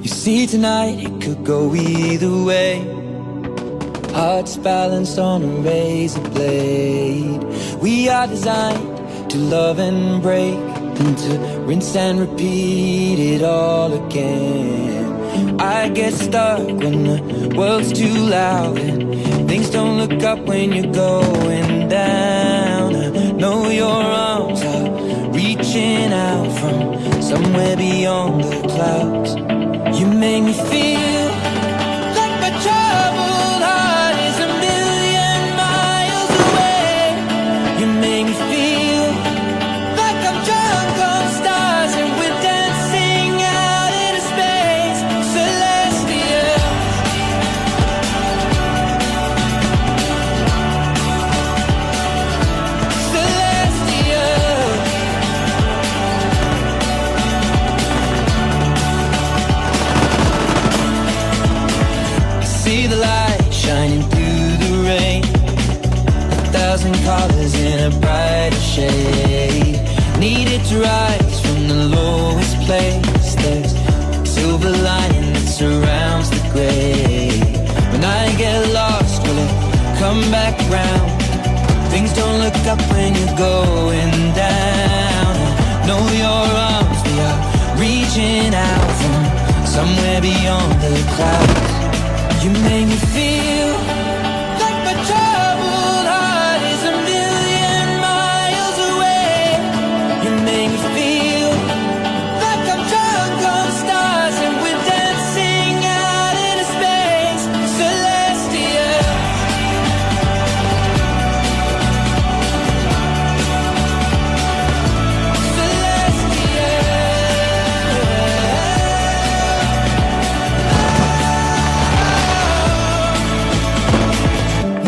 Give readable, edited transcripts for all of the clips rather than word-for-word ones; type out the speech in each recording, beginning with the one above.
You see tonight it could go either way. Hearts balanced on a razor blade. We are designed to love and break, and to rinse and repeat it all again. I get stuck when the world's too loud and things don't look up when you're going down. I know your arms are reaching out from somewhere beyond the clouds. You make me feel like my troubled heart is a million miles away. You make me feel like I'm drunk on stars and we're dancing out into space. Celestial, celestial. See the light shining through the rain, 1,000 colors in a brighter shade. Needed to rise from the lowest place. There's a silver lining that surrounds the gray. When I get lost, will it come back round? Things don't look up when you're going down. I know your arms, they are reaching out from somewhere beyond the clouds. You make me feel like my troubled heart is a million miles away. You make me feel like I'm drunk on stars and we're dancing out into space. Celestial,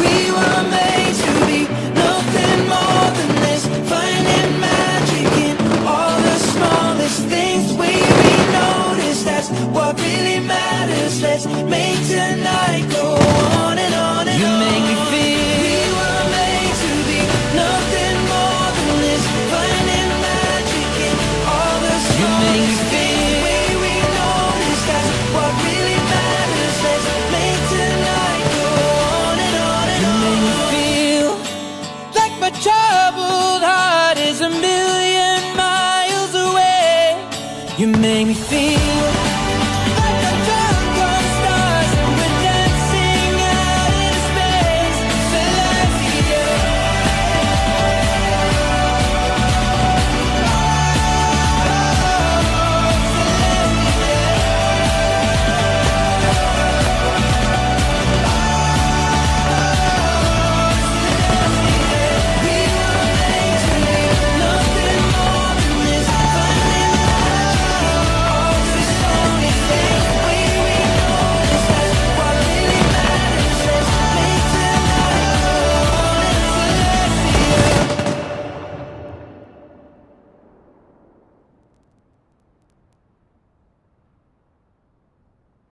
we were made to be nothing more than this, finding magic in all the smallest things. We notice that's what really matters. Let's make tonight go on and on and on. You make me feel we were made to be nothing more than this, finding magic in all the smallest. You make me feel we notice that's what really matters. Let's make tonight go on and on and on. You make me feel like my troubled heart is a million miles away. You make me feel